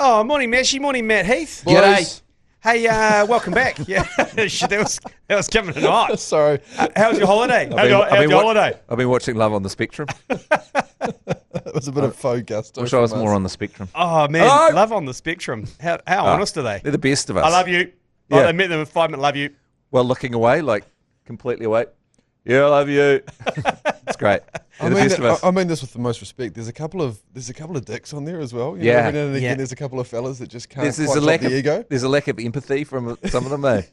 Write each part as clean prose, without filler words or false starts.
Oh, morning, Meshy. Morning, Matt Heath. G'day. Hey, welcome back. Yeah, that was coming tonight. Sorry. How's your holiday? How's your holiday? I've been watching Love on the Spectrum. It was a bit of faux gusto. Wish I was more on the Spectrum. Oh, man. Hello? Love on the Spectrum. How honest are they? They're the best of us. I love you. Yeah. Oh, they met them in 5 minutes. Love you. Well, looking away, like completely away. Yeah, I love you. It's great. They're the best of us. I mean this with the most respect. There's a couple of dicks on there as well. You know, Yeah. every now and again, Yeah. there's a couple of fellas that just can't There's quite a stop lack the of ego. There's a lack of empathy from some of them, though.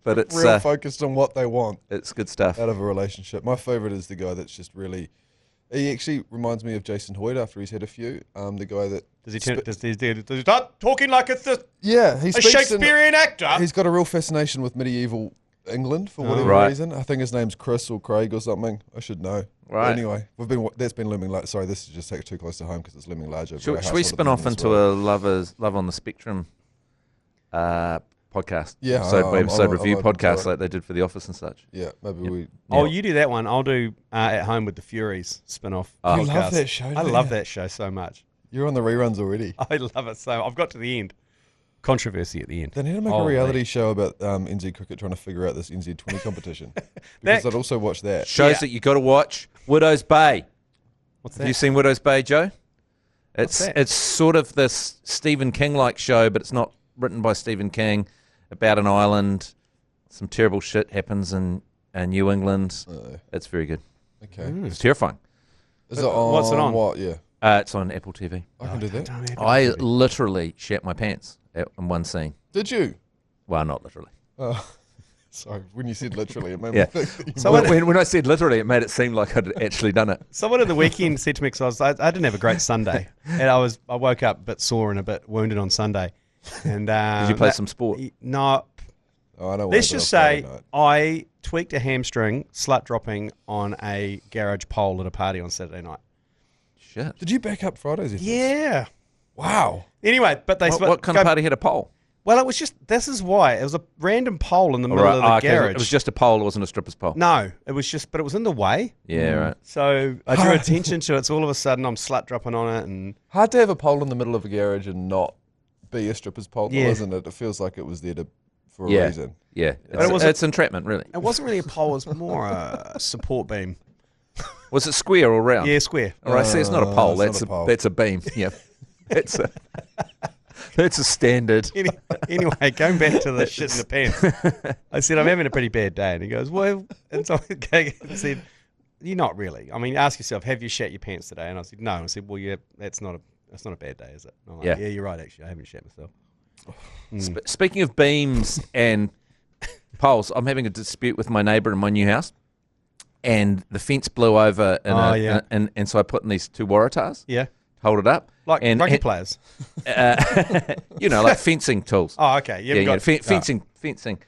But it's Real focused on what they want it's good stuff. out of a relationship. My favourite is the guy that's just really. He actually reminds me of Jason Hoyt after he's had a few. The guy that Does he start talking like it's a he speaks Shakespearean actor? He's got a real fascination with medieval England for whatever Right. reason. I think his name's Chris or Craig or something. I should know. Right. But anyway, that's been looming large. Sorry, this is just too close to home because it's looming large over our Should house we all the spin time off as into well. a Love on the Spectrum podcast? Yeah, episode I'm review open to podcast it. like they did for The Office and such. Yeah, maybe we. Oh, you do that one. I'll do At Home with the Furies spin-off Oh. You podcast. love that show, I don't love you? that show so much. You're on the reruns already. I love it so. I've got to the end. Controversy at the end. They need to make a Holy. reality show about NZ cricket trying to figure out this NZ20 competition. Because I'd also watch that. Shows Yeah. that you got to watch. Widow's Bay. What's Have you that? seen Widow's Bay, Joe? What's that? It's sort of this Stephen King-like show, but it's not written by Stephen King. About an island, some terrible shit happens in New England. It's very good. Okay. It's terrifying. Is it on? What's it on? What? Yeah. It's on Apple TV. I can do that. I literally shat my pants in one scene. Did you? Well, not literally. Oh, sorry. When you said literally, it made Yeah. me think that you So might- When I said literally, it made it seem like I'd actually done it. Someone at the weekend said to me, because I didn't have a great Sunday, and I woke up a bit sore and a bit wounded on Sunday. And Did you play some sport? No. Oh, I don't Let's worry just about say Friday night. I tweaked a hamstring slut dropping on a garage pole at a party on Saturday night. Shit. Did you back up Fridays? efforts? Yeah. Wow. Anyway, but they What kind of party had a pole? Well, it was just. This is why it was a random pole in the middle of the okay. garage. It was just a pole. It wasn't a stripper's pole. no, it was just, but it was in the way. Yeah, right. So I drew attention to it. So all of a sudden, I'm slut dropping on it, and Hard to have a pole in the middle of a garage and not be a stripper's pole, though, Yeah. isn't it? It feels like it was there for a Yeah. reason. Yeah. But it wasn't- It's entrapment, really. it wasn't really a pole. It was more a support beam. Was it square or round? Yeah, square. All right, see, it's not a pole. it's not a pole. That's a beam. Yeah. That's a standard. Anyway, going back to the shit in the pants, I said, I'm having a pretty bad day. And he goes, well, and so I said, you're not really. I mean, ask yourself, have you shat your pants today? And I said, no. I said, well, yeah, that's not a bad day, is it? And I'm like, Yeah. yeah, you're right, actually. I haven't shat myself. Speaking of beams and poles, I'm having a dispute with my neighbour in my new house, and the fence blew over, and so I put in these two waratahs, Yeah. hold it up, Like and rugby players. like fencing tools. Oh, okay. You haven't got Fencing,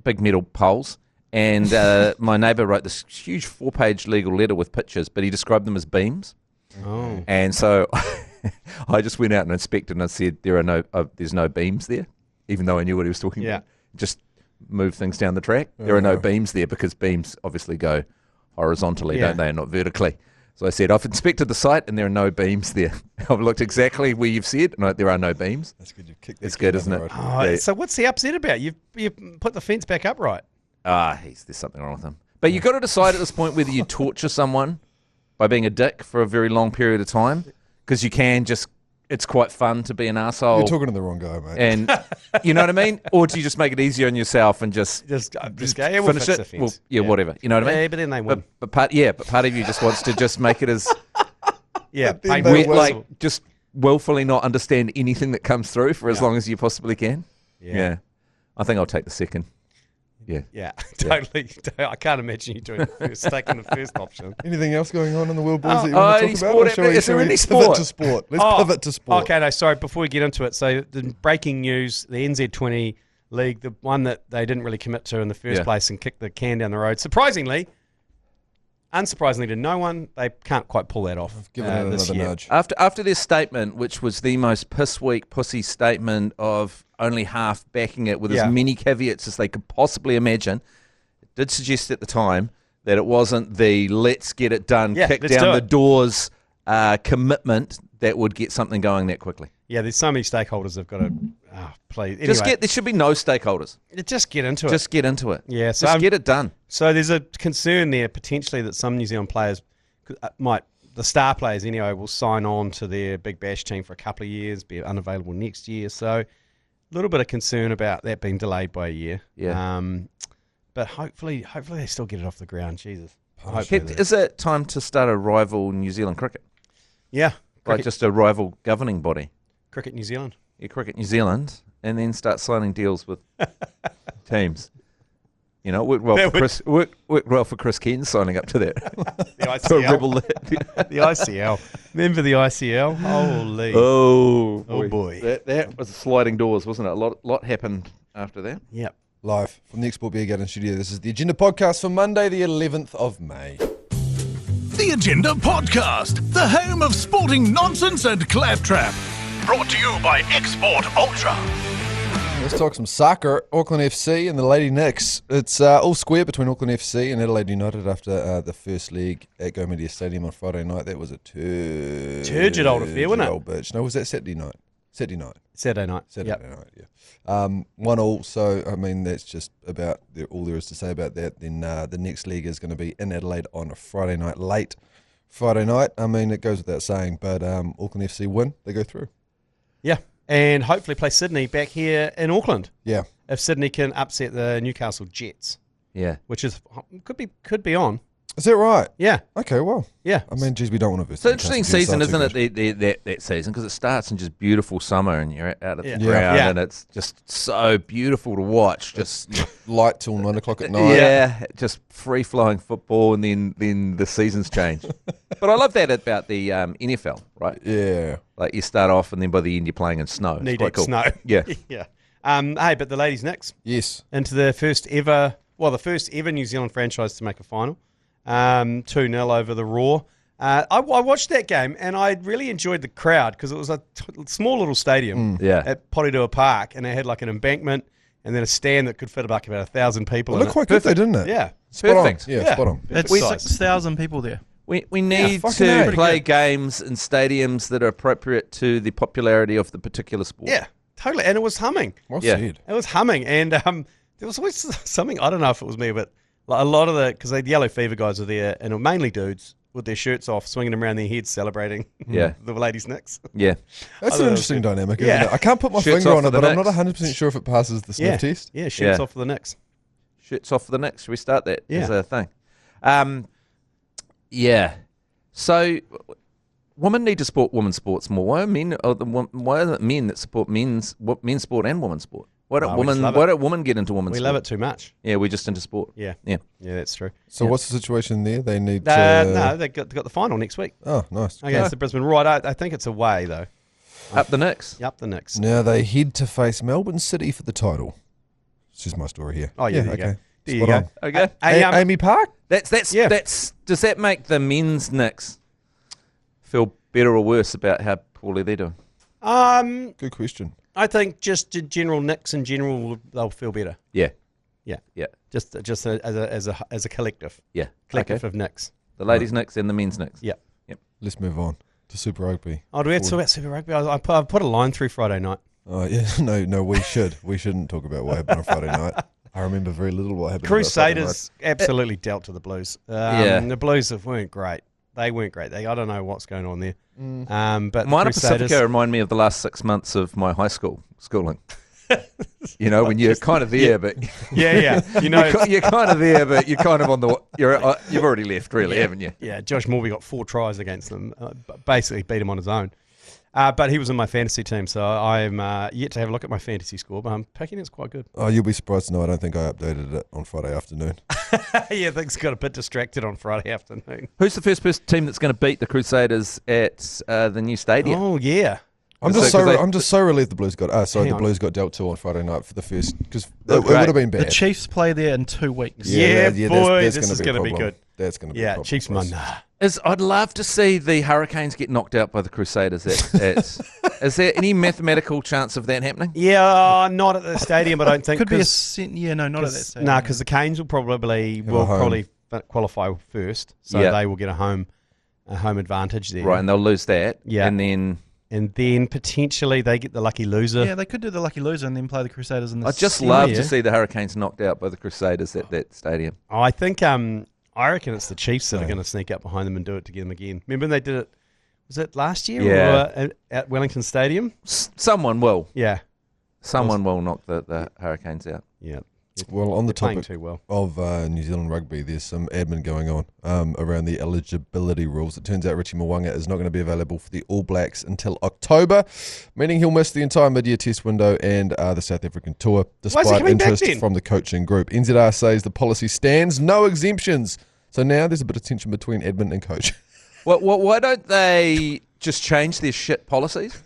big metal poles. And my neighbour wrote this huge 4-page legal letter with pictures, but he described them as beams. Oh. And so I just went out and inspected, and I said there's no beams there, even though I knew what he was talking Yeah. about. Just move things down the track. There are no beams there because beams obviously go horizontally, Yeah. don't they, and not vertically. So I said, I've inspected the site and there are no beams there. I've looked exactly where you've said, and there are no beams. That's good. You've kicked that It's kid good, down the isn't it? road. Oh, Yeah. so what's he upset about? You've put the fence back up right. There's something wrong with him. But you've got to decide at this point whether you torture someone by being a dick for a very long period of time, because you can just, it's quite fun to be an arsehole. You're talking to the wrong guy, mate. And you know what I mean? Or do you just make it easier on yourself and just Just go, yeah, we'll finish fix it? the Well, fence. yeah, whatever. You know what I mean? Yeah, but then they win. But part of you just wants to just make it as Yeah, Then paint they wet, win. like just willfully not understand anything that comes through for as long as you possibly can. Yeah. I think I'll take the second. Yeah. Yeah, totally. I can't imagine you doing the first, taking the first option. Anything else going on in the world, boys, Oh, that you want to any talk about? sport Or shall we- is there shall we any pivot sport? to sport? Let's pivot to sport. Okay, no, sorry. Before we get into it, so the breaking news: the NZ20 League, the one that they didn't really commit to in the first Yeah. place and kicked the can down the road. Unsurprisingly to no one, they can't quite pull that off. Give it this another year. nudge. After their statement, which was the most piss-weak pussy statement of only half backing it with Yeah. as many caveats as they could possibly imagine, it did suggest at the time that it wasn't the let's get it done, Yeah, kick let's down do the it. doors, commitment that would get something going that quickly. Yeah, there's so many stakeholders that've got to play. Anyway, There should be no stakeholders. Just get into it. Just get into it. Yeah, so just get it done. So there's a concern there potentially that some New Zealand players the star players anyway, will sign on to their Big Bash team for a couple of years, be unavailable next year. So a little bit of concern about that being delayed by a year. Yeah. But hopefully they still get it off the ground. Jesus. Is it time to start a rival New Zealand cricket? Yeah. Like just a rival governing body? Cricket New Zealand. Yeah, Cricket New Zealand, and then start signing deals with teams. You know, worked well for Chris Ken signing up to that. The ICL. The ICL. Remember the ICL? Holy. Oh boy. That was sliding doors, wasn't it? A lot happened after that. Yep. Live from the Export Beer Garden studio, this is the Agenda Podcast for Monday, the 11th of May. The Agenda Podcast, the home of sporting nonsense and claptrap. Brought to you by Export Ultra. Let's talk some soccer. Auckland FC and the Lady Knicks. It's all square between Auckland FC and Adelaide United after the first leg at Go Media Stadium on Friday night. That was a turgid old affair, wasn't it? Bitch. No, was that Saturday night? Saturday night, yeah. 1-1, so, I mean, that's just about all there is to say about that. Then the next leg is going to be in Adelaide on a Friday night, late Friday night. I mean, it goes without saying, but Auckland FC win, they go through. Yeah, and hopefully play Sydney back here in Auckland. Yeah. If Sydney can upset the Newcastle Jets. Yeah. Which is could be on. Is that right? Yeah. Okay, well. Yeah. I mean, geez, we don't want to... It's an interesting season, isn't it, that season? Because it starts in just beautiful summer and you're out of the ground and it's just so beautiful to watch. Just light till 9 o'clock at night. Yeah, just free-flowing football and then the seasons change. But I love that about the NFL, right? Yeah. Like you start off and then by the end you're playing in snow. It's quite cool. Snow. Yeah. Yeah. Hey, but the ladies Knicks. Yes. Into the first ever New Zealand franchise to make a final. 2-0 over the Raw. I watched that game and I really enjoyed the crowd because it was a small little stadium at Porirua Park and it had like an embankment and then a stand that could fit about 1,000 people. It looked quite good, didn't it? Yeah. Perfect. Yeah, spot on. It's 6,000 people there. We need to play games in stadiums that are appropriate to the popularity of the particular sport. Yeah, totally. And it was humming. Well said. It was humming. And there was always something, I don't know if it was me, but like a lot of because the Yellow Fever guys were there, and mainly dudes with their shirts off, swinging them around their heads, celebrating the ladies' Knicks. Yeah. That's an interesting dynamic, isn't it? I can't put my finger on it, but I'm not 100% sure if it passes the sniff test. Yeah, shirts off for the Knicks. Shirts off for the Knicks. Should we start that as a thing? So women need to support women's sports more. Why are it men that support men's sport and women's sport? Why don't women get into women's sport? We love it too much. Yeah, we're just into sport. Yeah, that's true. So what's the situation there? They need No, they got the final next week. Oh, nice. Against the Brisbane. Right, I think it's away, though. Up the Knicks. Up the Knicks. Now they head to face Melbourne City for the title. This is my story here. Oh, yeah, okay. There you Spot go. on. Okay. Amy Park? Does that make the men's Knicks feel better or worse about how poorly they're doing? Good question. I think just general Knicks in general, they'll feel better. Yeah. Just as a collective. Yeah. Collective of Knicks. The ladies' Knicks and the men's Knicks. Yep. Let's move on to Super Rugby. Oh, do we have to talk about Super Rugby? I put a line through Friday night. Oh, yeah. No, we should. We shouldn't talk about what happened on Friday night. I remember very little what happened. Crusaders absolutely dealt to the Blues. The Blues weren't great. They weren't great. I don't know what's going on there. But Moana Pacifica remind me of the last 6 months of my high school schooling. You know, when you're kind of there, but you know, you're kind of there, but you're kind of on the. You've already left, really, haven't you? Yeah, Josh Morby got 4 tries against them. Basically, beat him on his own. But he was in my fantasy team, so I'm yet to have a look at my fantasy score. But I'm picking it's quite good. Oh, you'll be surprised to know I don't think I updated it on Friday afternoon. Yeah, things got a bit distracted on Friday afternoon. Who's the first team that's going to beat the Crusaders at the new stadium? Oh yeah. I'm just so relieved the Blues got. The Blues got dealt to on Friday night for the first because it would have been bad. The Chiefs play there in 2 weeks. Yeah, boy, this is going to be good. That's going to be a problem. Chiefs won. I'd love to see the Hurricanes get knocked out by the Crusaders. Is there any mathematical chance of that happening? Yeah, not at the stadium. I don't think. Could be a not at that stadium. No, because the Canes will probably qualify first, so they will get a home home advantage there. Right, and they'll lose that. Yeah. And then potentially they get the lucky loser. Yeah, they could do the lucky loser and then play the Crusaders in the I'd just love to see the Hurricanes knocked out by the Crusaders at that stadium. I think I reckon it's the Chiefs that are going to sneak up behind them and do it to get them again. Remember when they did it? Was it last year? Yeah. Or at Wellington Stadium? Someone will. Yeah. Someone will knock the Hurricanes out. Yeah. Well, on the topic too well. of New Zealand rugby, there's some admin going on around the eligibility rules. It turns out Richie Mo'unga is not going to be available for the All Blacks until October, meaning he'll miss the entire mid-year test window and the South African tour, despite interest from the coaching group. NZR says the policy stands, no exemptions. So now there's a bit of tension between admin and coach. Well, why don't they just change their shit policies?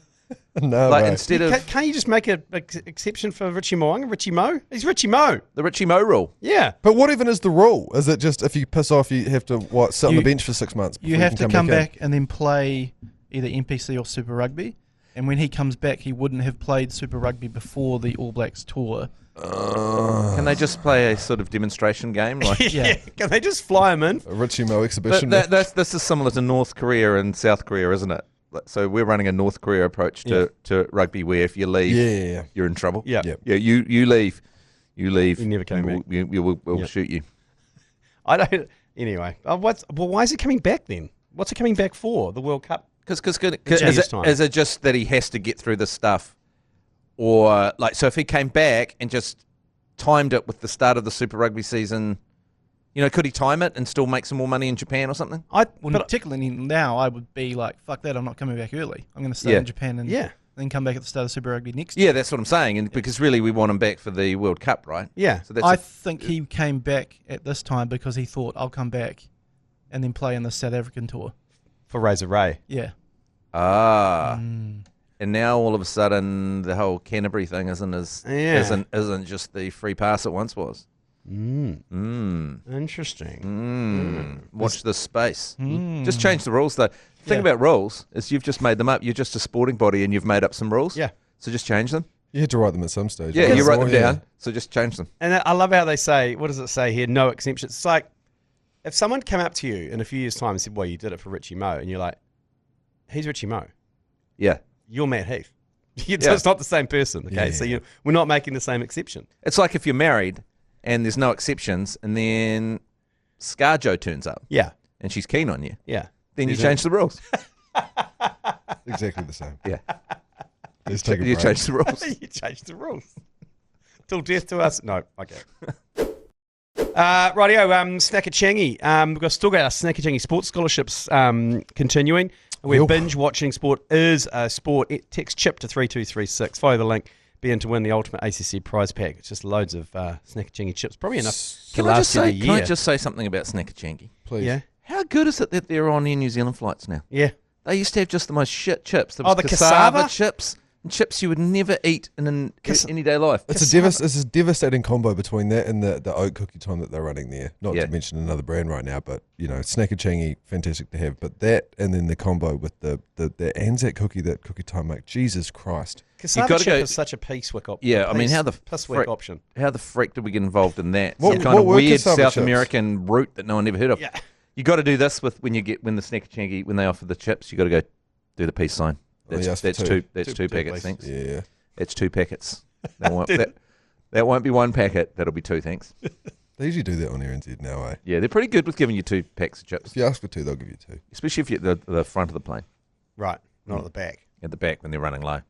No, like instead of can't you just make an exception for Richie Mo'unga? Richie Mo? He's Richie Mo. The Richie Mo rule. Yeah. But what even is the rule? Is it just if you piss off, you have to sit on the bench for 6 months? You have to come back and then play either NPC or Super Rugby. And when he comes back, he wouldn't have played Super Rugby before the All Blacks tour. Can they just play a sort of demonstration game? Like, yeah. Can they just fly him in? A Richie Mo exhibition. This is similar to North Korea and South Korea, isn't it? So we're running a North Korea approach to rugby, where if you leave, you're in trouble. Yeah, you leave. You never came back. We'll shoot you. I don't. Anyway, why is it coming back then? What's it coming back for? The World Cup? Because is it just that he has to get through this stuff, or like so if he came back and just timed it with the start of the Super Rugby season? You know, could he time it and still make some more money in Japan or something? Particularly now, I would be like, fuck that, I'm not coming back early. I'm going to stay in Japan and then come back at the start of Super Rugby next year. Yeah, that's what I'm saying. And because really we want him back for the World Cup, right? Yeah. So that's I think he came back at this time because he thought, I'll come back and then play in the South African tour. For Razor Ray. Yeah. And now all of a sudden the whole Canterbury thing isn't just the free pass it once was. Interesting. Watch this space. Just change the rules, though. The thing about rules is you've just made them up. You're just a sporting body and you've made up some rules. Yeah. So just change them. You had to write them at some stage. Yeah, you write them down. So just change them. And I love how they say, what does it say here? No exemptions. It's like if someone came up to you in a few years' time and said, well, you did it for Richie Mo, and you're like, he's Richie Mo. Yeah. You're Matt Heath. It's not the same person. Okay. So we're not making the same exception. It's like if you're married and there's no exceptions, and then ScarJo turns up. Yeah. And she's keen on you. Yeah. Then you change the rules. Exactly the same. Yeah. Let's take a break. You change the rules. You change the rules. Till death to us. No, okay. Rightio, Snackachangi. We've still got our Snackachangi sports scholarships continuing. We're binge watching sport is a sport. Text CHIP to 3236. Follow the link. Be in to win the ultimate ACC prize pack. It's just loads of Snackachangi chips. Probably enough to last you a year. Can I just say something about Snackachangi? Please. Yeah. How good is it that they're on Air New Zealand flights now? Yeah. They used to have just the most shit chips. There was the cassava chips. And chips you would never eat in any day life. It's a devastating combo between that and the oat cookie time that they're running there. Not to mention another brand right now, but Snackachangi, fantastic to have. But that and then the combo with the Anzac cookie that cookie time make. Jesus Christ. Cassava chip is such a piece-wick option. Yeah, I mean, how the freak did we get involved in that? Some kind of weird South American route that no one ever heard of. Yeah. You got to do this when the Snackachangi, when they offer the chips, you got to go do the peace sign. That's two packets, thanks. Yeah. That's 2 packets. That won't be 1 packet. That'll be 2, thanks. They usually do that on NZ now, eh? Yeah, they're pretty good with giving you 2 packs of chips. If you ask for 2, they'll give you 2. Especially if you're at the front of the plane. Right, not at the back. At the back when they're running low.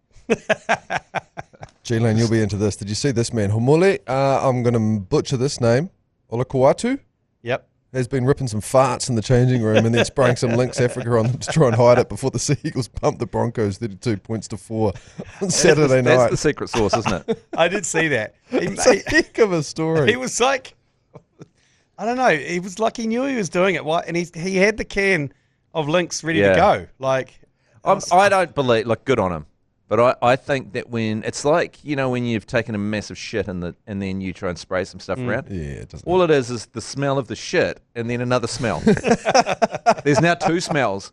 G Lane, you'll be into this. Did you see this man? Homole, I'm going to butcher this name. Olakuatu? Yep. Has been ripping some farts in the changing room and then spraying some Lynx Africa on them to try and hide it before the Sea Eagles pumped the Broncos 32 points to 4 on Saturday night. That's the secret sauce, isn't it? I did see that. It's a heck of a story. He was like, I don't know. He was like he knew he was doing it. And he had the can of Lynx ready to go. Like, I don't believe. Like, good on him. But I think that when it's like, when you've taken a massive shit and then you try and spray some stuff around. Yeah, it doesn't. All it is the smell of the shit and then another smell. There's now 2 smells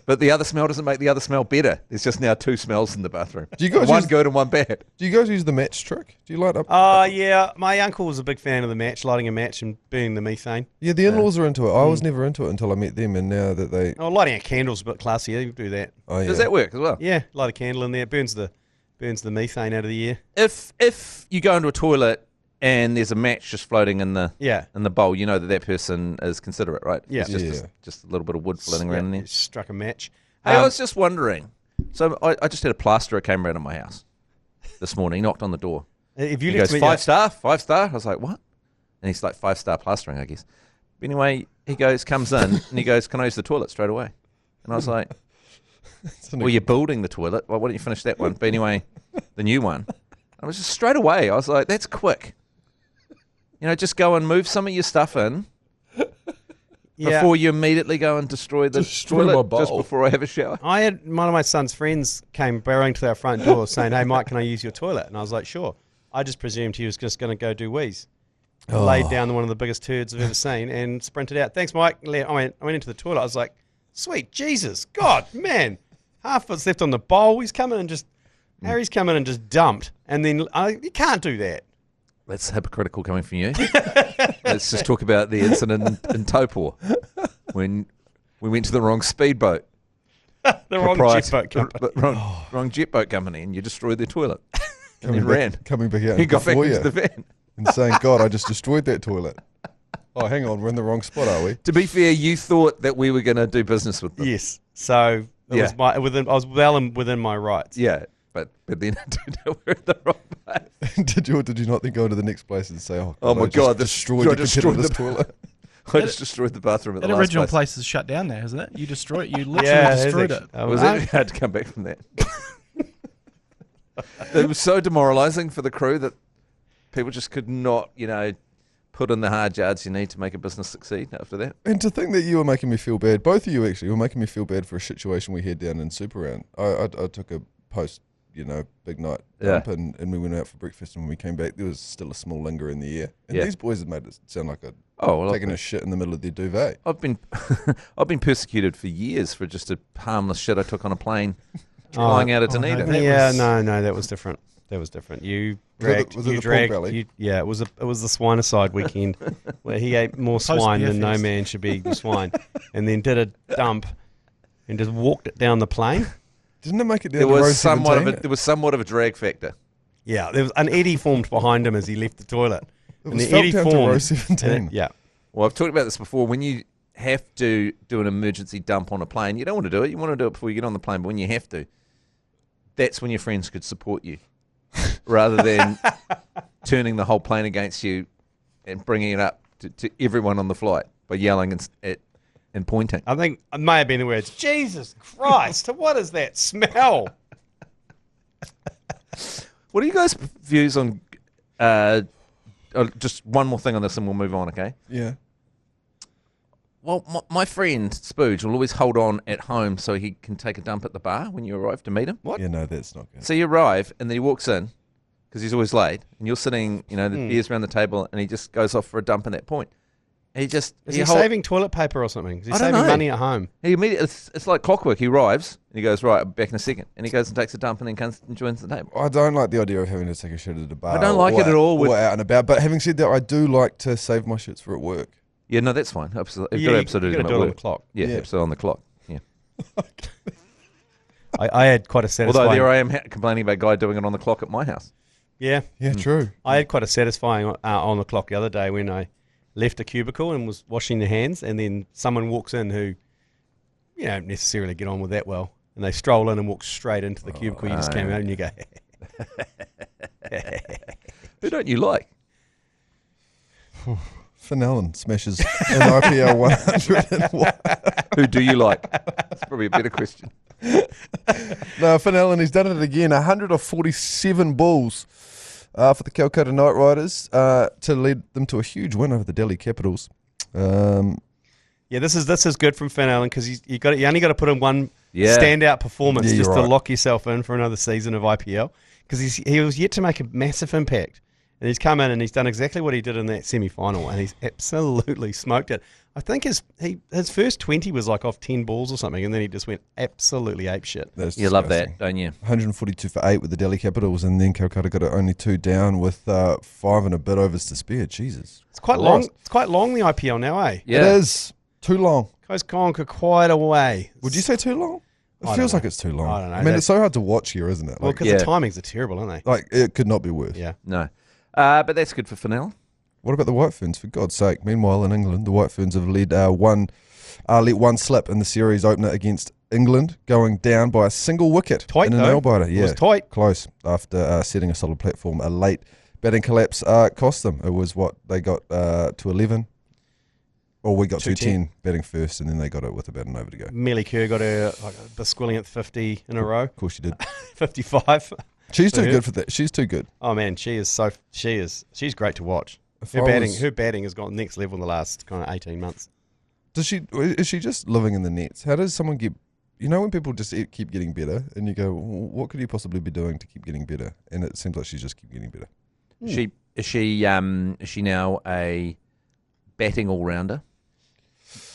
But the other smell doesn't make the other smell better. There's just now 2 smells in the bathroom. Do you guys one good and one bad. Do you guys use the match trick? Do you light up? Yeah. My uncle was a big fan of the match, lighting a match and burning the methane. Yeah, the in-laws are into it. I was never into it until I met them, and now that they... Oh, lighting a candle's a bit classier. You do that. Oh, yeah. Does that work as well? Yeah, light a candle in there. It burns the methane out of the air. If you go into a toilet and there's a match just floating in the bowl, you know that person is considerate, right? Yeah. It's just a little bit of wood floating around in there. Struck a match. Hey, I was just wondering. So I just had a plasterer came around to my house this morning. He knocked on the door. If you he goes, 5 star? I was like, what? And he's like, 5-star plastering, I guess. But anyway, he comes in and he goes, can I use the toilet straight away? And I was like, well, you're building the toilet. Well, why don't you finish that one? But anyway, the new one. I was just straight away. I was like, that's quick. Just go and move some of your stuff in before you immediately go and destroy the toilet just before I have a shower. I had one of my son's friends came barreling to our front door saying, hey, Mike, can I use your toilet? And I was like, sure. I just presumed he was just going to go do wheeze. Laid down one of the biggest turds I've ever seen and sprinted out. Thanks, Mike. I went into the toilet. I was like, sweet Jesus, God, man. Half foot's left on the bowl. Harry's come in and just dumped. And then you can't do that. That's hypocritical coming from you. Let's just talk about the incident in Taupō when we went to the wrong speedboat. Wrong jet boat company. Wrong jet boat company, and you destroyed their toilet. And then ran. Coming back out. He got back into the van. And saying, God, I just destroyed that toilet. Oh, hang on, we're in the wrong spot, are we? To be fair, you thought that we were going to do business with them. Yes. So I was well within my rights. Yeah. But then we're in the wrong place. Did you not then go to the next place and say, oh my God, destroyed the toilet? I just destroyed the bathroom at the last place. That original place is shut down now, isn't it? You destroyed it. You literally destroyed it. Was it hard to come back from that? It was so demoralising for the crew that people just could not, put in the hard yards you need to make a business succeed after that. And to think that you were making me feel bad, both of you actually were making me feel bad for a situation we had down in Super Round. I took a post, big night dump and we went out for breakfast, and when we came back there was still a small linger in the air. And these boys had made it sound like taking a shit in the middle of their duvet. I've been persecuted for years for just a harmless shit I took on a plane flying out of Dunedin. No, that was different. That was different. You dragged. Was it the pork belly? It was the swine-a-side weekend where he ate more swine than no man should be eating swine, and then did a dump and just walked it down the plane. Didn't it make it down the road 17? There was somewhat of a drag factor. Yeah, there was an eddy formed behind him as he left the toilet. It was felt down to row 17. Well, I've talked about this before. When you have to do an emergency dump on a plane, you don't want to do it. You want to do it before you get on the plane, but when you have to, that's when your friends could support you. Rather than turning the whole plane against you and bringing it up to everyone on the flight by yelling and pointing. I think it may have been the words, Jesus Christ, what is that smell? What are you guys' views on, just one more thing on this and we'll move on, okay? Yeah. Well, my friend Spooge will always hold on at home so he can take a dump at the bar when you arrive to meet him. What? Yeah, no, that's not good. So you arrive and then he walks in because he's always late, and you're sitting, the beer's around the table, and he just goes off for a dump in that point. Is he saving toilet paper or something? Is he saving money at home? He immediately, it's like clockwork. He arrives and he goes, right, I'm back in a second. And he goes and takes a dump and then comes and joins the table. I don't like the idea of having to take a shit at a bar. I don't like it at all. Or out and about. But having said that, I do like to save my shits for at work. Yeah, no, that's fine. Absolutely. You got to do it on the clock. Yeah, absolutely on the clock. Yeah. I had quite a satisfying... Although there I am complaining about a guy doing it on the clock at my house. Yeah. Yeah, true. I had quite a satisfying on the clock the other day when I left a cubicle and was washing the hands, and then someone walks in who you don't necessarily get on with that well, and they stroll in and walk straight into the cubicle. You just came out and you go... Who don't you like? Finn Allen smashes an IPL 101. Who do you like? That's probably a better question. No, Finn Allen, he's done it again. 147 balls for the Calcutta Knight Riders to lead them to a huge win over the Delhi Capitals. Yeah, this is good from Finn Allen because you only got to put in one standout performance just to lock yourself in for another season of IPL, because he was yet to make a massive impact. And he's come in and he's done exactly what he did in that semi-final, and he's absolutely smoked it. I think his first 20 was like off 10 balls or something, and then he just went absolutely apeshit. You love that, don't you? 142 for 8 with the Delhi Capitals, and then Calcutta got it only 2 down with 5 and a bit overs to spare. Jesus. It's quite long. It's quite long, the IPL now, eh? Yeah. It is. Too long. Goes conquer quite a way. Would you say too long? It feels like it's too long. I don't know. I mean, it's so hard to watch here, isn't it? Well, because the timings are terrible, aren't they? Like, it could not be worse. Yeah. No. But that's good for Fennell. What about the White Ferns, for God's sake? Meanwhile, in England, the White Ferns have let one slip in the series opener against England, going down by a single wicket tight, in a nail-biter. Yeah, it was tight. Close. After setting a solid platform, a late batting collapse cost them. It was what they got to 11. Or we got to 10 batting first, and then they got it with about an over to go. Millie Kerr got her Basquilliant 50 in a row. Of course she did. 55. She's too good for that. She's too good. Oh man, she's great to watch. Her batting has gone next level in the last kind of 18 months. Is she just living in the nets? How does someone get, when people just keep getting better and you go, what could you possibly be doing to keep getting better? And it seems like she's just keep getting better. Is she now a batting all-rounder?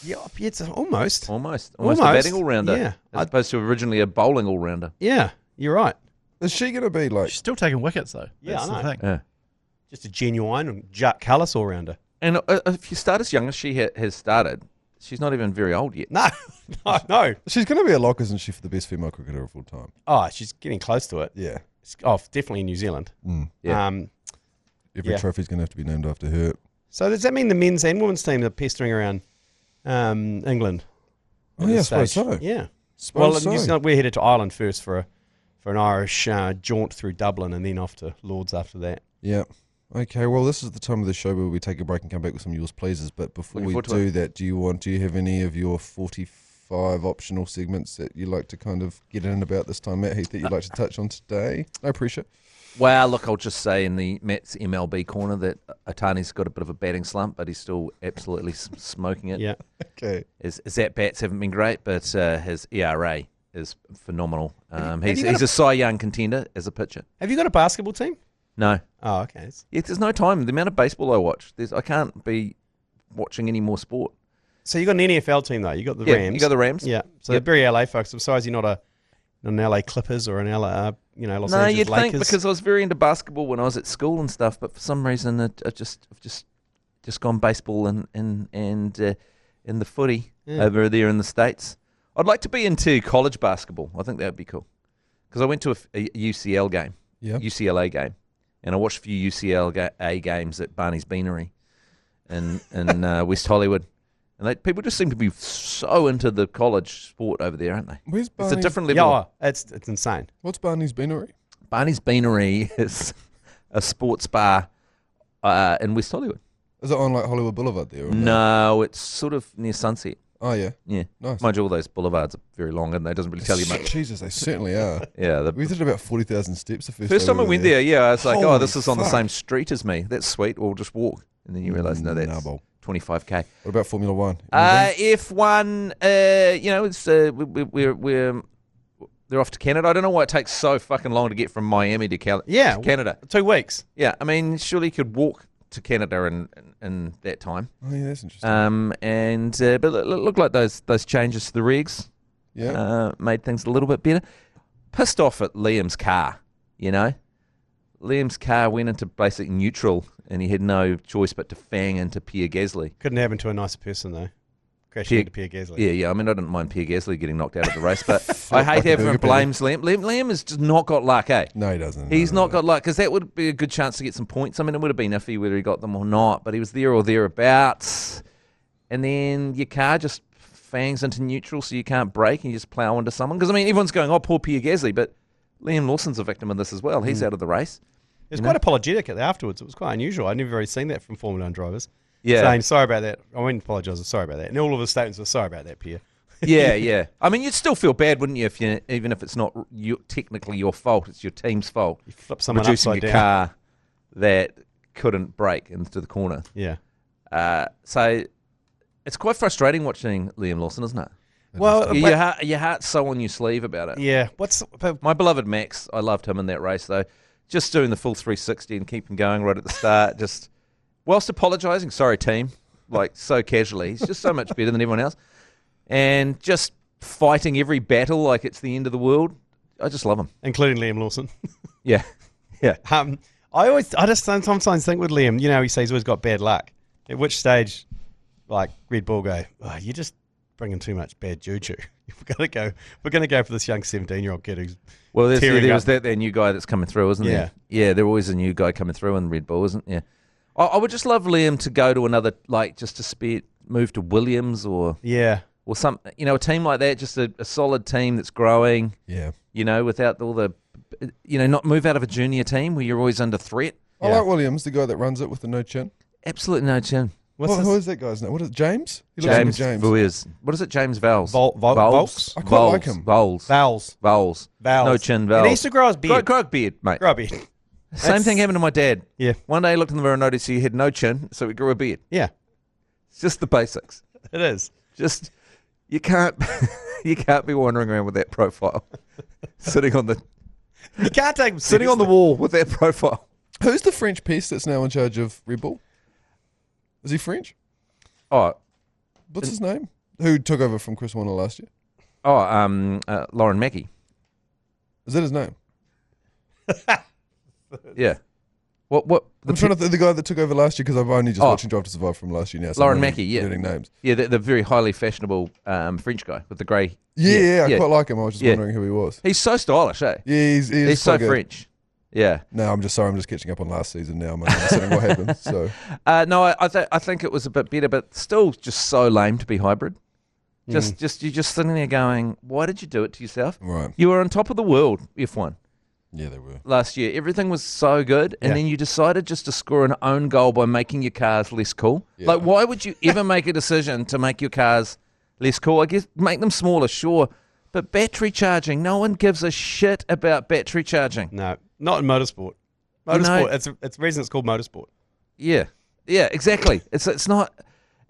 Yeah, it's almost a batting all-rounder. Yeah. As opposed to originally a bowling all-rounder. Yeah, you're right. Is she going to be like... She's still taking wickets, though. Yeah, that's I know. the thing. Yeah. Just a genuine Jack Callis all-rounder. And if you start as young as she has started, she's not even very old yet. No. She's going to be a lock, isn't she, for the best female cricketer of all time? Oh, she's getting close to it. Yeah. Oh, definitely in New Zealand. Yeah. Every trophy's going to have to be named after her. So does that mean the men's and women's team are pestering around England? Oh, yeah, I suppose so. Yeah. New Zealand, we're headed to Ireland first for an Irish jaunt through Dublin, and then off to Lords after that. Yeah. Okay, well, this is the time of the show where we take a break and come back with some yours pleases. But before we do that, do you have any of your 45 optional segments that you like to kind of get in about this time, Matt Heath, that you'd like to touch on today? No pressure. Well, look, I'll just say in the Matt's MLB corner that Atani's got a bit of a batting slump, but he's still absolutely smoking it. Yeah. Okay. His at-bats haven't been great, but his ERA is phenomenal. He's a Cy Young contender as a pitcher. Have you got a basketball team? No. Oh, okay. Yeah, there's no time. The amount of baseball I watch, I can't be watching any more sport. So you got an NFL team, though. You got the Rams. You got the Rams. Yeah. So they're very LA folks. I'm sorry you're not an LA Clippers or an LA, Los Angeles No, you'd Lakers. think, because I was very into basketball when I was at school and stuff, but for some reason I've just gone baseball and the footy over there in the States. I'd like to be into college basketball. I think that would be cool. Because I went to a UCLA game, and I watched a few UCLA games at Barney's Beanery in West Hollywood. And people just seem to be so into the college sport over there, aren't they? Where's Barney's? It's a different level. Yeah, it's insane. What's Barney's Beanery? Barney's Beanery is a sports bar in West Hollywood. Is it on like Hollywood Boulevard there? No, it's sort of near Sunset. Oh, yeah. Yeah. Nice. Mind you, all those boulevards are very long, and they doesn't really tell you much. Jesus, they certainly are. Yeah. We did about 40,000 steps the first time I went there, yeah, I was like, Holy this is on the fuck. same street as me. That's sweet. We'll just walk. And then you realise, no, that's 25K. What about Formula One? F1, it's they're off to Canada. I don't know why it takes so fucking long to get from Miami to Canada. 2 weeks. Yeah, I mean, surely you could walk to Canada in that time. Oh, yeah, that's interesting. But it looked like those changes to the regs made things a little bit better. Pissed off at Liam's car, Liam's car went into basic neutral, and he had no choice but to fang into Pierre Gasly. Couldn't happen to a nicer person, though. Crashing into Pierre Gasly. Yeah. I mean, I didn't mind Pierre Gasly getting knocked out of the race, but I hate everyone blames Liam. Liam has just not got luck, eh? No, he doesn't. He's not got luck, because that would be a good chance to get some points. I mean, it would have been iffy whether he got them or not, but he was there or thereabouts. And then your car just fangs into neutral, so you can't brake, and you just plough into someone. Because, I mean, everyone's going, poor Pierre Gasly, but Liam Lawson's a victim of this as well. He's out of the race. He was quite apologetic afterwards. It was quite unusual. I'd never really seen that from Formula 1 drivers. Yeah. Saying, sorry about that. I wouldn't apologise. Sorry about that. And all of his statements were, sorry about that, Pierre. Yeah. I mean, you'd still feel bad, wouldn't you, even if it's not technically your fault, it's your team's fault. You flip someone reducing upside your down. car that couldn't brake into the corner. Yeah. So it's quite frustrating watching Liam Lawson, isn't it? Well, your heart's so on your sleeve about it. Yeah. My beloved Max, I loved him in that race, though. Just doing the full 360 and keeping going right at the start, just whilst apologising. Sorry, team. like so casually. He's just so much better than everyone else, and just fighting every battle like it's the end of the world. I just love him, including Liam Lawson. Yeah. I just sometimes think with Liam, you know, he says he's always got bad luck. At which stage, like Red Bull go, you're just bringing too much bad juju. We're gonna go for this young 17-year-old kid who's there was that new guy that's coming through, isn't there? Yeah, there's always a new guy coming through in Red Bull, isn't there? I would just love Liam to go to another, like, just to move to Williams or some, you know, a team like that, just a solid team that's growing. Yeah, you know, without all the, you know, not move out of a junior team where you're always under threat. I like Williams, the guy that runs it with the no chin. Absolutely no chin. Who is that guy's name? What is it, James? He looks James. like James. Vuiz. What is it? James Vowles. Volks? I quite like him. Vowles. No chin, Vowles. He needs to grow his beard. Grow a beard, mate. Grow a beard. Same thing happened to my dad. Yeah. One day I looked in the mirror and noticed he had no chin, so he grew a beard. Yeah. It's just the basics. It is. Just, you can't be wandering around with that profile. Sitting on the... You can't take him sitting on the wall with that profile. Who's the French pest that's now in charge of Red Bull? Is he French? Oh. What's his name? Who took over from Chris Warner last year? Oh, Lauren Mackey. Is that his name? Yeah. What? I'm trying to think the guy that took over last year because I've only just watching Drive to Survive from last year now. So Lauren Mackey, yeah. Learning names. Yeah, the very highly fashionable French guy with the grey. Yeah, I quite like him. I was just wondering who he was. He's so stylish, eh? Yeah, he's so good. French. Yeah. No, I'm just sorry. I'm just catching up on last season now. I'm understanding what happened. So. No, I think it was a bit better, but still just so lame to be hybrid. You're just sitting there going, why did you do it to yourself? Right. You were on top of the world, F1. Yeah, they were. Last year. Everything was so good, and then you decided just to score an own goal by making your cars less cool. Yeah. Like, why would you ever make a decision to make your cars less cool? I guess make them smaller, sure. But battery charging, no one gives a shit about battery charging. No, not in motorsport. Motorsport, it's the reason it's called motorsport. Yeah, exactly. It's not,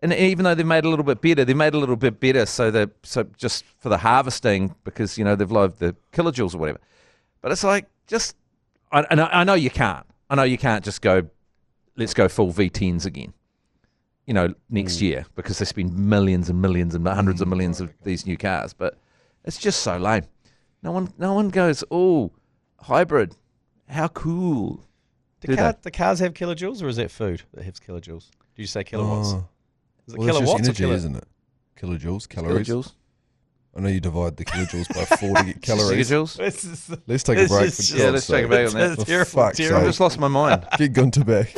and even though they made it a little bit better, so just for the harvesting, because, you know, they've lowered the kilojoules or whatever. But it's like, just, I know you can't. I know you can't just go, let's go full V10s again, you know, next year, because they spend millions and millions and hundreds of millions of these new cars. But it's just so lame. No one goes, oh, hybrid, how cool. The cars have kilojoules, or is that food that has kilojoules? Do you say kilowatts? Is it kilowatts it's just energy, or isn't it? Kilojoules, calories. Kilojoules. I know you divide the kilojoules by 4 to get calories. Kilojoules. Let's take a break. Let's take a break on that. I just lost my mind. Get Gunter back.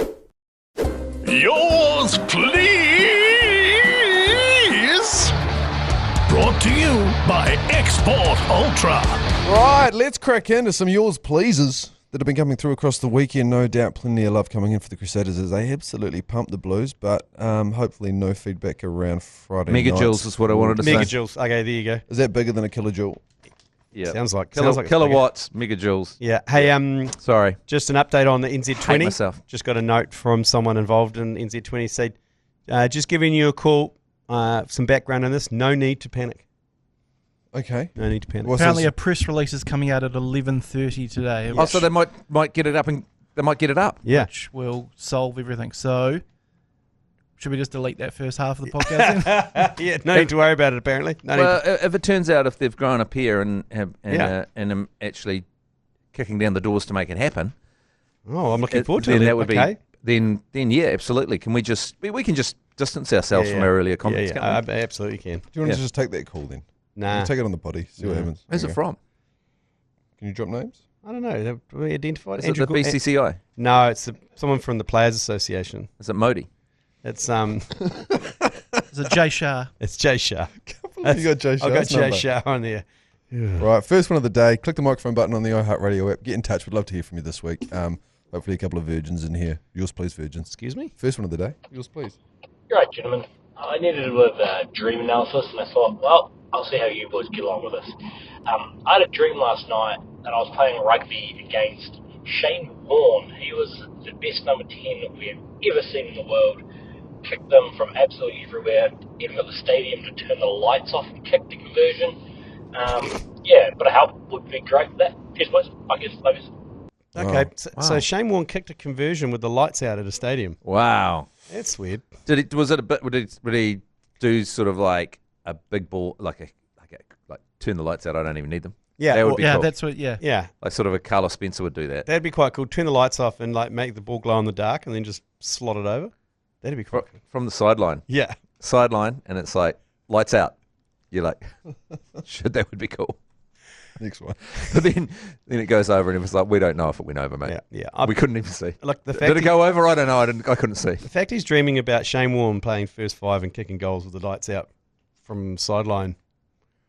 Yours, please. Brought to you by Export Ultra. Right, let's crack into some yours pleases that have been coming through across the weekend. No doubt plenty of love coming in for the Crusaders as they absolutely pump the Blues, but hopefully no feedback around Friday night. Megajoules is what I wanted to say. Megajoules. Okay, there you go. Is that bigger than a kilojoule? Yeah. Sounds like kilowatts, megajoules. Yeah. Hey, sorry. Just an update on the NZ20. Hate myself. Just got a note from someone involved in NZ20 said, just giving you a call, some background on this. No need to panic. Okay. No need to panic. Apparently a press release is coming out at 11:30 today. Oh, so they might get it up and they might get it up. Yeah. Which will solve everything. So should we just delete that first half of the podcast then? Yeah, no need to worry about it apparently. If it turns out if they've grown a pair and actually kicking down the doors to make it happen. Oh, I'm looking forward to it. Then that would be then yeah, absolutely. Can we can just distance ourselves from our earlier comments? Yeah, I absolutely can. Do you want to just take that call then? Nah. Take it on the body. See what happens. Where's it from? Can you drop names? I don't know. We identified. Is it the BCCI? No, it's someone from the Players Association. Is it Modi? It's Is it Jay Shah? It's Jay Shah. You got Jay Shah. I've got Jay Shah on there. Right, first one of the day. Click the microphone button on the iHeartRadio app. Get in touch. We'd love to hear from you this week. Hopefully a couple of virgins in here. Yours please, virgins. Excuse me? First one of the day. Yours please. Right, gentlemen. I needed a bit of dream analysis, and I thought, well, I'll see how you boys get along with this. I had a dream last night that I was playing rugby against Shane Warne. He was the best number 10 that we have ever seen in the world. Kicked them from absolutely everywhere, even got the stadium to turn the lights off and kick the conversion. But a help would be great for that. Cheers, boys. I guess, ladies. Okay, so Shane Warne kicked a conversion with the lights out at a stadium. Wow. That's weird. Was it a bit? Would he do sort of like a big ball, like turn the lights out? I don't even need them. Yeah, that would be cool. That's what. Yeah, yeah. Like sort of a Carlos Spencer would do that. That'd be quite cool. Turn the lights off and like make the ball glow in the dark, and then just slot it over. That'd be quite cool. From the sideline. Yeah, sideline, and it's like lights out. You're like, shit, that would be cool. Next one. But then it goes over, and it was like, we don't know if it went over, mate. Yeah. We couldn't even see. Look, the fact did it go over? I don't know. I couldn't see. The fact he's dreaming about Shane Warne playing first five and kicking goals with the lights out from sideline.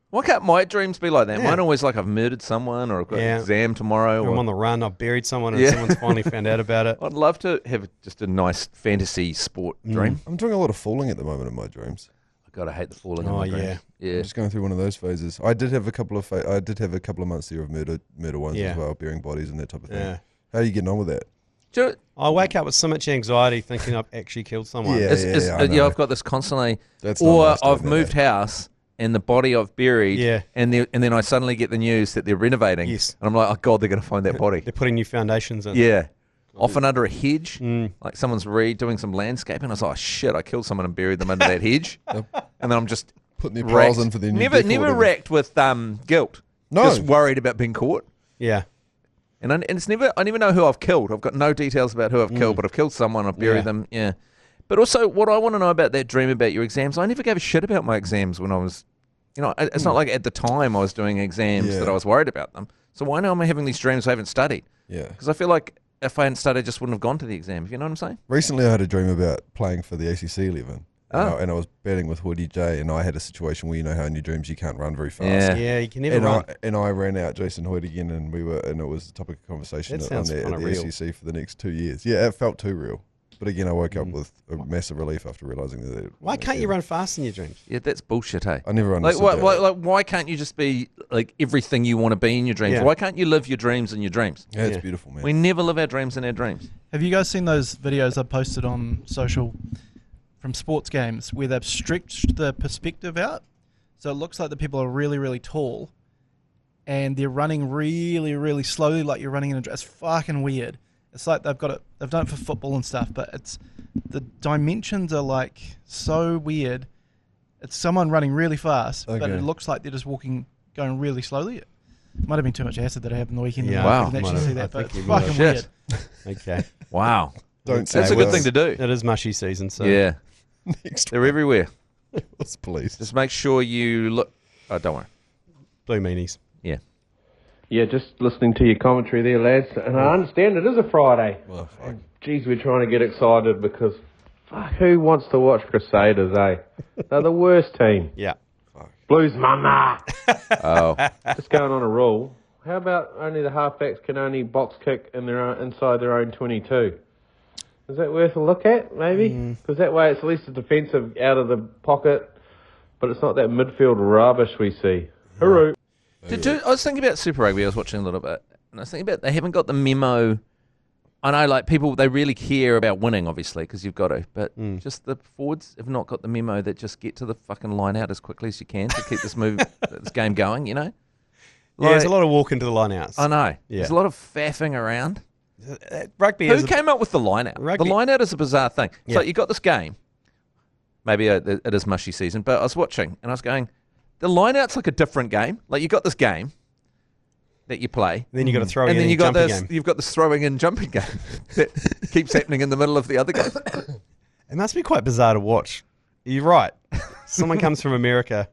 Why can't my dreams be like that? Yeah. Mine always like I've murdered someone or I've got an exam tomorrow. Or I'm on the run. I've buried someone and someone's finally found out about it. I'd love to have just a nice fantasy sport dream. I'm doing a lot of falling at the moment in my dreams. God, I hate the falling in my dreams. Yeah. I'm just going through one of those phases. I did have a couple of months there of murder ones as well, burying bodies and that type of thing. Yeah. How are you getting on with that? I wake up with so much anxiety thinking I've actually killed someone. I've got this constantly. I've moved house and the body I've buried, and then I suddenly get the news that they're renovating. Yes. And I'm like, oh God, they're going to find that body. They're putting new foundations in. Yeah. Often under a hedge, like someone's doing some landscaping. I was like, oh, shit, I killed someone and buried them under that hedge. And then I'm just putting their piles in for their new never racked with guilt. No. Just worried about being caught. Yeah. And it's never, I never know who I've killed. I've got no details about who I've killed, but I've killed someone, I've buried them. Yeah. But also, what I want to know about that dream about your exams, I never gave a shit about my exams when I was, it's not like at the time I was doing exams that I was worried about them. So why now am I having these dreams I haven't studied? Yeah. Because I feel like if I hadn't studied, I just wouldn't have gone to the exam. You know what I'm saying? Recently, I had a dream about playing for the ACC 11. And I was battling with Woody J, and I had a situation where in your dreams you can't run very fast. Yeah, you can never run. And I ran out Jason Hoyt again, and it was the topic of conversation on the SEC for the next 2 years. Yeah, it felt too real. But again, I woke up with a massive relief after realising that. Why can't you run fast in your dreams? Yeah, that's bullshit, hey? I never understood that. Why can't you just be like everything you want to be in your dreams? Yeah. Why can't you live your dreams in your dreams? Yeah, it's beautiful, man. We never live our dreams in our dreams. Have you guys seen those videos I posted on social from sports games where they've stretched the perspective out? So it looks like the people are really, really tall and they're running really, really slowly like you're running in a... It's fucking weird. It's like they've done it for football and stuff, but the dimensions are like so weird. It's someone running really fast, but it looks like they're just going really slowly. It might have been too much acid that I had in the weekend. Yeah, wow. I didn't actually see that, but it's fucking weird. Okay. Wow. That's a good thing to do. It is mushy season, so... Yeah. Next They're everywhere. Yes, please. Just make sure you look... Oh, don't worry. Blue meanies. Yeah. Yeah, just listening to your commentary there, lads. And I understand it is a Friday. Well, fuck. Geez, we're trying to get excited because fuck, who wants to watch Crusaders, eh? They're the worst team. Yeah. Blues mama. Oh. Just going on a rule. How about only the halfbacks can only box kick inside their own 22? Is that worth a look at, maybe? Because that way it's at least a defensive out of the pocket, but it's not that midfield rubbish we see. Hooroo. I was thinking about Super Rugby. I was watching a little bit, and I was thinking about they haven't got the memo. I know, like people, they really care about winning, obviously, because you've got to. But just the forwards have not got the memo that just get to the fucking line out as quickly as you can to keep this game going. Yeah, there's a lot of walking to the line outs. I know. Yeah. There's a lot of faffing around. Rugby. Who came up with the line out? Rugby. The line out is a bizarre thing. Yeah. So you got this game. Maybe it is mushy season, but I was watching and I was going, the line out's like a different game. Like you got this game that you play. Then you got to throw in and then game. you've got this throwing in jumping game that keeps happening in the middle of the other game. It must be quite bizarre to watch. You're right. Someone comes from America.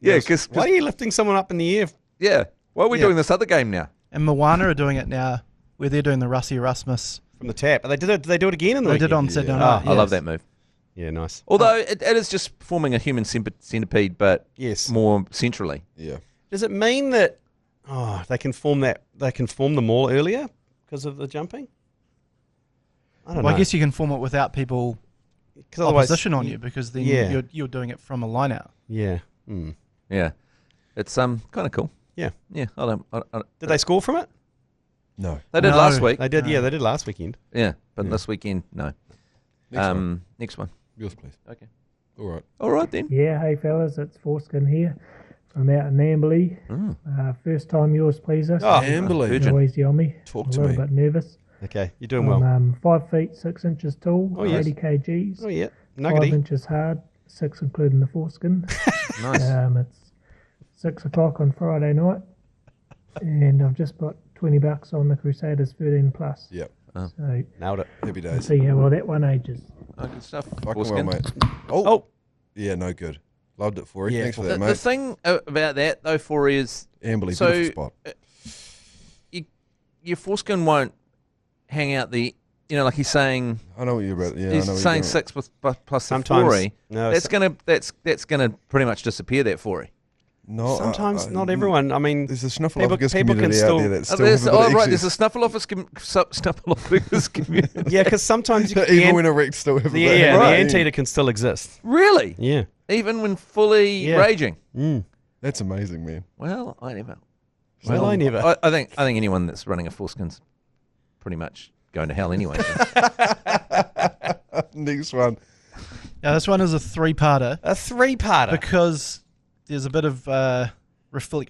Yeah, because why are you lifting someone up in the air? Yeah, why are we doing this other game now? And Moana are doing it now, where they're doing the Russie Erasmus from the tap. Did they do it again? They did on Saturday night. I love that move. Yeah, nice. Although it is just forming a human centipede, but more centrally. Yeah. Does it mean that they can form them all earlier because of the jumping? I don't know. I guess you can form it without people opposition on you, because then you're doing it from a line out. Yeah. Yeah. It's kind of cool. Yeah. Yeah. Did they score from it? No. They did last week. They did. Yeah, they did last weekend. Yeah, but this weekend, no. Next one. Yours, please. Okay. All right then. Yeah, hey fellas, it's Forskin here from out in Amberley. First time yours, please. Amberley. You're always on me. Talk a to little me. bit nervous. Okay, you're doing I'm, well. 5 feet 6 inches tall, 80 kgs. Oh, yeah. 5 inches hard, 6 including the foreskin. Nice. It's 6 o'clock on Friday night, and I've just put $20 on the Crusaders 13 plus. Yep. So Nailed it. Happy we'll days. see how well that one ages. Oh, good stuff. Fucking well, Foreskin. mate. Oh. Yeah, no good. Loved it for you. Yeah, Thanks for The, that, the mate. thing about that, though, Forey, is Amberley, so, beautiful spot. Your foreskin won't hang out the, like he's saying. I know what you're about. Yeah, He's I know what saying you're 6 plus the Sometimes- 4E. no, that's gonna pretty much disappear. That 4E. No, Sometimes not everyone. I mean, there's a snuffleupagus people can community still. out there that still There's, have a bit of right. excess. There's a snuffleupagus community. Yeah, because sometimes you Even when erect, still have a bit. the Right. anteater can still exist. Really? Yeah. Even when fully Yeah. raging. That's amazing, man. Well, I never. Well, I never. I think anyone that's running a foreskin's pretty much going to hell anyway. Next one. Now, this one is a 3-parter A 3-parter. because there's a bit of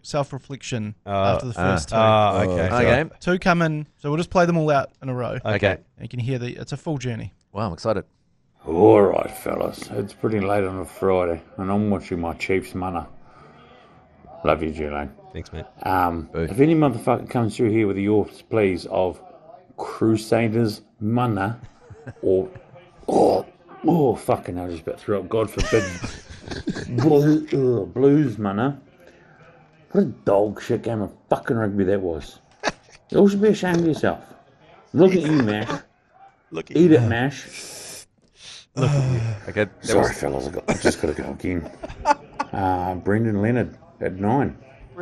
self-reflection after the first 2. Okay. Okay. 2 come in, so we'll just play them all out in a row. Okay. And you can hear it's a full journey. Wow, I'm excited. All right, fellas. It's pretty late on a Friday, and I'm watching my Chiefs mana. Love you, G Lane. Thanks, mate. If any motherfucker comes through here with your pleas of Crusaders mana, or fucking hell, I just about threw up. God forbid, Blues mana. What a dog shit game of fucking rugby that was. You all should be ashamed of yourself. Look at you, Mash. Eat it, Mash. Okay. Sorry, fellas, I just got to go again. Brendan Leonard at 9.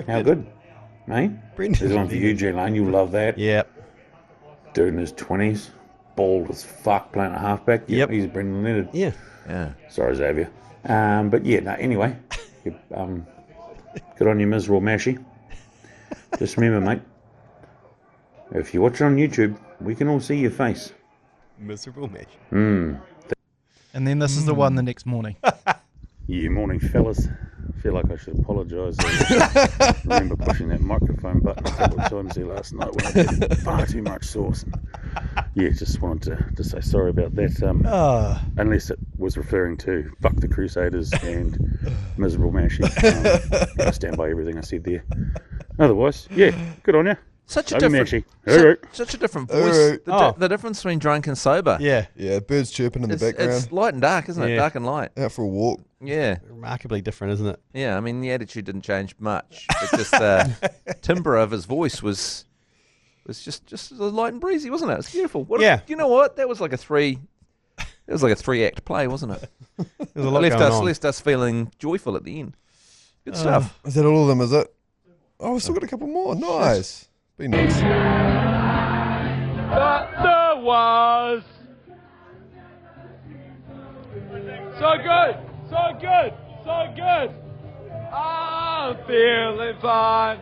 How good, mate? There's one for you, G Lane. You'll love that. Yep. Dude in his 20s, bald as fuck, playing a halfback. Yep. He's Brendan Leonard. Yeah. Sorry, Xavier. But yeah, no. Anyway, good on you, miserable Mashy. Just remember, mate. If you watch it on YouTube, we can all see your face. Miserable Mash. And then this is the one the next morning. Yeah, morning, fellas. I feel like I should apologise. I remember pushing that microphone button a couple of times there last night when I did far too much sauce. And yeah, just wanted to say sorry about that. Unless it was referring to fuck the Crusaders and miserable Mashy. I stand by everything I said there. Otherwise, yeah, good on you. Such a Love you, different, Mashy. such a different voice. The difference between drunk and sober. Yeah. Yeah, birds chirping in the background. It's light and dark, isn't it? Yeah. Dark and light. Out for a walk. Yeah. Remarkably different, isn't it? Yeah, I mean, the attitude didn't change much. But just the timbre of his voice was just light and breezy, wasn't it? It's beautiful. Yeah. You know what? That was like a 3-act play, wasn't it? There's a lot going on. Left us feeling joyful at the end. Good stuff. Is that all of them, is it? Oh, we've still got a couple more. Nice. Be nice. But there was so good. I'm feeling fine.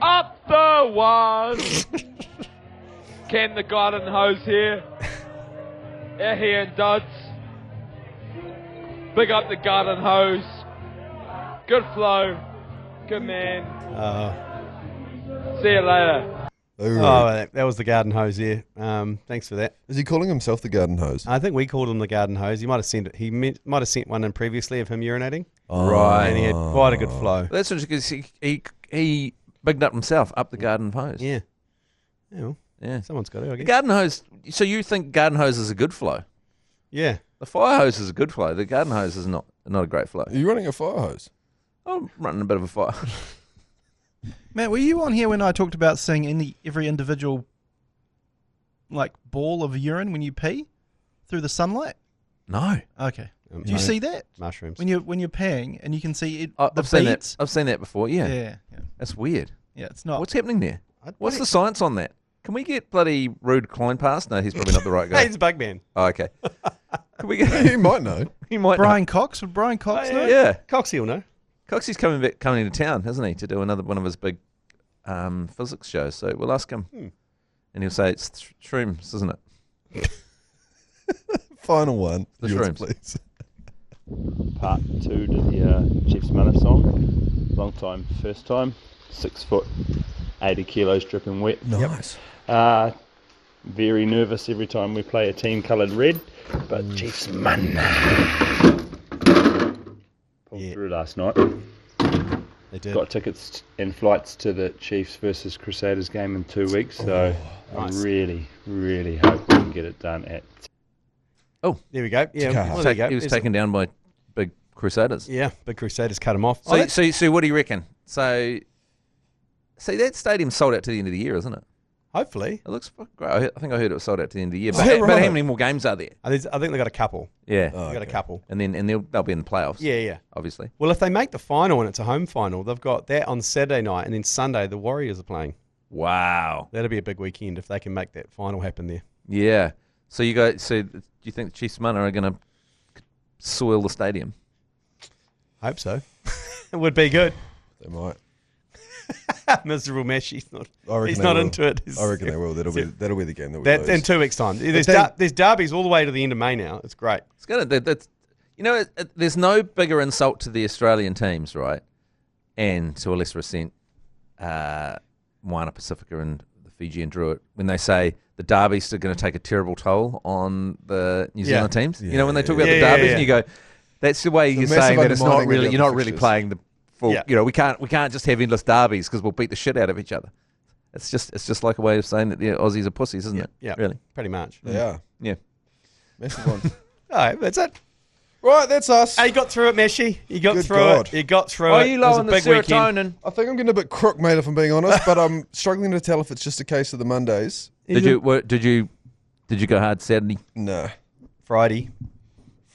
Up the was. Ken the garden hose here. Here and Duds. Big up the garden hose. Good flow. Good man. See you later. That was the garden hose here. Thanks for that. Is he calling himself the garden hose? I think we called him the garden hose. He might have sent it. He might have sent one in previously of him urinating. Right. And he had quite a good flow. That's interesting because he bigged up himself up the garden hose. Yeah. Yeah. Yeah. Someone's got it, I The guess. garden hose. So you think garden hose is a good flow? Yeah. The fire hose is a good flow. The garden hose is not a great flow. Are you running a fire hose? I'm running a bit of a fire. Matt, were you on here when I talked about seeing every individual ball of urine when you pee through the sunlight? No. Okay. Do you see that? Mushrooms. When you're peeing and you can see the I've seen beads? that. I've seen that before. Yeah. Yeah. That's weird. Yeah, it's not. What's happening there? What's the science on that? Can we get bloody Rude Klein past? No, he's probably not the right guy. Hey, he's a Bugman. Oh, okay. Can we get? He might know. He might. Brian Cox? Would Brian Cox know? Yeah. Coxie will know. Coxie's coming to town, hasn't he, to do another one of his big physics shows. So we'll ask him, and he'll say it's shrooms, isn't it? Final one. The Yours, shrooms. please. Part 2 to the Chiefs Mana song. Long time, first time. 6 foot, 80 kilos dripping wet. Nice. very nervous every time we play a team coloured red. But Chiefs man pulled through last night. They did. Got tickets and flights to the Chiefs versus Crusaders game in 2 weeks, so nice. I really, really hope we can get it done at... Oh, there we go. Yeah, well, there you go. He was taken down by big Crusaders. Yeah, big Crusaders cut him off. So what do you reckon? So that stadium's sold out to the end of the year, isn't it? Hopefully. It looks great. I think I heard it was sold out to the end of the year. But how many more games are there? I think they've got a couple. Yeah. They've got a couple. And they'll be in the playoffs. Yeah. Obviously. Well, if they make the final and it's a home final, they've got that on Saturday night, and then Sunday the Warriors are playing. Wow. That'll be a big weekend if they can make that final happen there. Yeah. So do you think the Chiefs Mana are going to soil the stadium? Hope so. It would be good. They might. Miserable Mesh. He's not into it. I reckon they will. That'll be the game that we lose. In 2 weeks' time. There's derbies all the way to the end of May now. It's great. It's gonna. There's no bigger insult to the Australian teams, right? And to a lesser extent, Moana Pacifica and the Fijian Druid, when they say the derbies are going to take a terrible toll on the New Zealand teams. Yeah. When they talk about the derbies, and you go, that's the way you're saying that it's not really. You're not really playing the. We can't just have endless derbies because we'll beat the shit out of each other. It's just like a way of saying that the Aussies are pussies, isn't it? Yeah, really, pretty much. They are. Yeah, massive ones. All right, that's it. Right, that's us. Hey, you got through it, Meshy. You got through it. You got through it. Are you low on the serotonin? Weekend. I think I'm getting a bit crook, mate, if I'm being honest. But I'm struggling to tell if it's just a case of the Mondays. Did you go hard Saturday? No. Friday.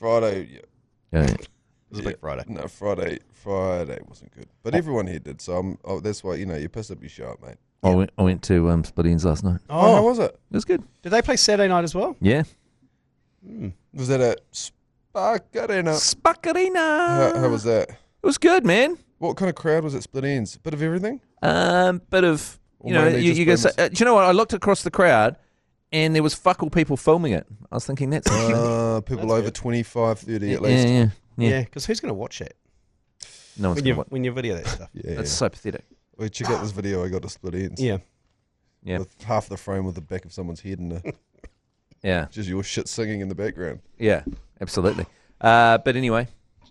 Yeah. It was a big Friday. No, Friday wasn't good. But everyone here did, so that's why, you piss up your shot, mate. Yeah. I went to Split Ends last night. Oh, how was it? It was good. Did they play Saturday night as well? Yeah. Was that at Spakarina? How was that? It was good, man. What kind of crowd was it, Split Ends? Bit of everything? Bit of, you go say, do you know what? I looked across the crowd and there was fuck all people filming it. I was thinking that's people that's over good. 25, 30 at least. Yeah, because who's going to watch it? No one's going to watch when you video that stuff. That's so pathetic. Well, check out this video I got to Split Ends. Yeah. With half the frame with the back of someone's head and yeah. Just your shit singing in the background. Yeah, absolutely. But anyway.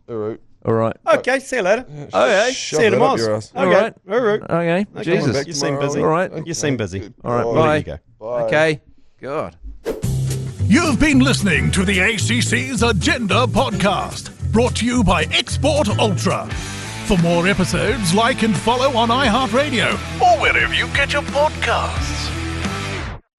All right. Okay, see you later. Okay. See you tomorrow. All right. Okay. Jesus. You seem busy. All right. You seem busy. All right. Bye. You go. Bye. Okay. God. You've been listening to the ACC's Agenda podcast, brought to you by Export Ultra. For more episodes, like and follow on iHeartRadio or wherever you get your podcasts.